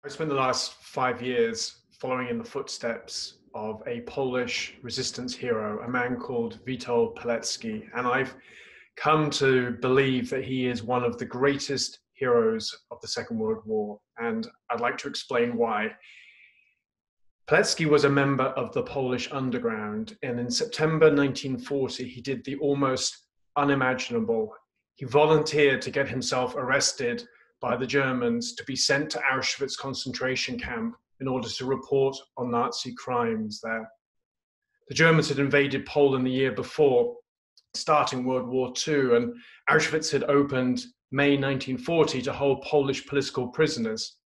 I spent the last 5 years following in the footsteps of a Polish resistance hero, a man called Witold Pilecki, and I've come to believe that he is one of the greatest heroes of the Second World War, and I'd like to explain why. Pilecki was a member of the Polish underground, and in September 1940, he did the almost unimaginable. He volunteered to get himself arrested by the Germans to be sent to Auschwitz concentration camp in order to report on Nazi crimes there. The Germans had invaded Poland the year before, starting World War II, and Auschwitz had opened May 1940 to hold Polish political prisoners.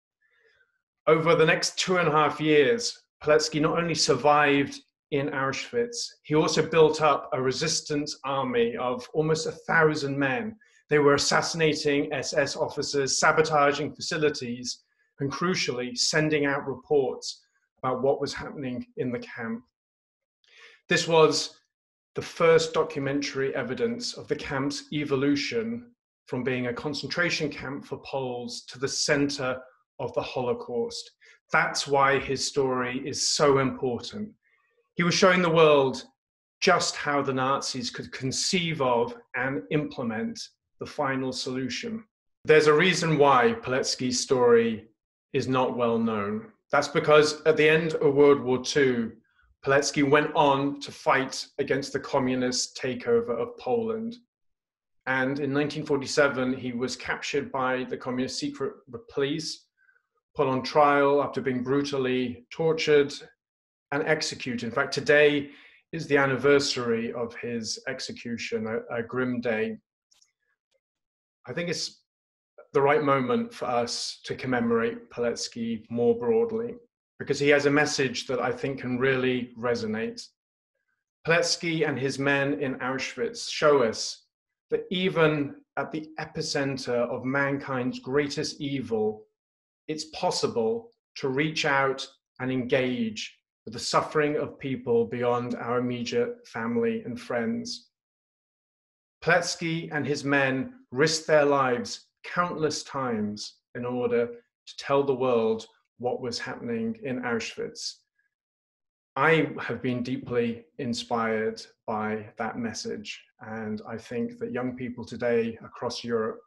Over the next 2.5 years, Pilecki not only survived in Auschwitz, he also built up a resistance army of almost 1,000 men. They were assassinating SS officers, sabotaging facilities, and crucially, sending out reports about what was happening in the camp. This was the first documentary evidence of the camp's evolution from being a concentration camp for Poles to the center of the Holocaust. That's why his story is so important. He was showing the world just how the Nazis could conceive of and implement the final solution. There's a reason why Pilecki's story is not well known. That's because at the end of World War II, Pilecki went on to fight against the communist takeover of Poland. And in 1947, he was captured by the communist secret police, put on trial after being brutally tortured and executed. In fact, today is the anniversary of his execution, a grim day. I think it's the right moment for us to commemorate Pilecki more broadly, because he has a message that I think can really resonate. Pilecki and his men in Auschwitz show us that even at the epicenter of mankind's greatest evil, it's possible to reach out and engage with the suffering of people beyond our immediate family and friends. Pilecki and his men risked their lives countless times in order to tell the world what was happening in Auschwitz. I have been deeply inspired by that message, and I think that young people today across Europe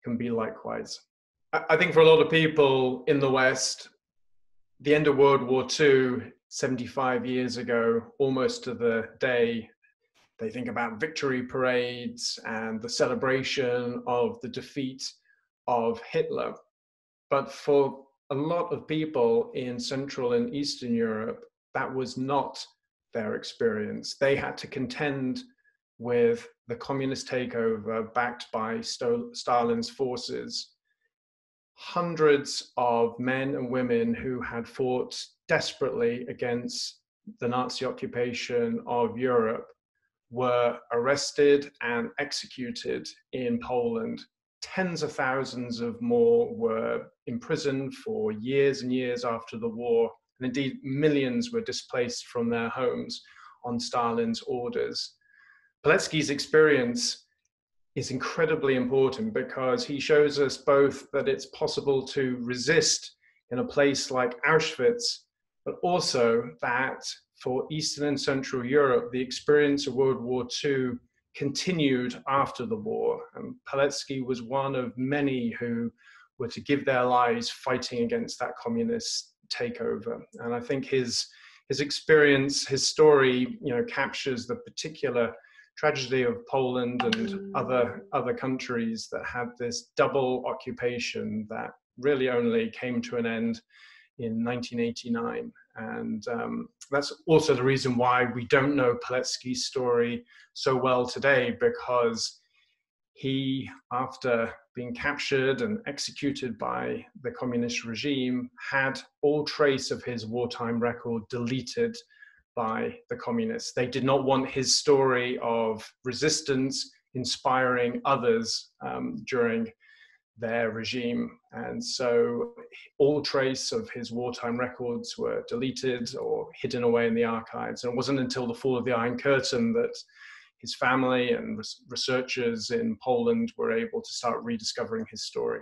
can be likewise. I think for a lot of people in the West, the end of World War II, 75 years ago, almost to the day, they think about victory parades and the celebration of the defeat of Hitler. But for a lot of people in Central and Eastern Europe, that was not their experience. They had to contend with the communist takeover backed by Stalin's forces. Hundreds of men and women who had fought desperately against the Nazi occupation of Europe were arrested and executed in Poland. Tens of thousands of more were imprisoned for years and years after the war, and indeed millions were displaced from their homes on Stalin's orders. Pilecki's experience is incredibly important because he shows us both that it's possible to resist in a place like Auschwitz, but also that for Eastern and Central Europe, the experience of World War II continued after the war. And Pilecki was one of many who were to give their lives fighting against that communist takeover. And I think his experience, his story, captures the particular tragedy of Poland and other countries that had this double occupation that really only came to an end in 1989. And that's also the reason why we don't know Pilecki's story so well today, because he, after being captured and executed by the communist regime, had all trace of his wartime record deleted by the communists. They did not want his story of resistance inspiring others during their regime. And so all trace of his wartime records were deleted or hidden away in the archives. And it wasn't until the fall of the Iron Curtain that his family and researchers in Poland were able to start rediscovering his story.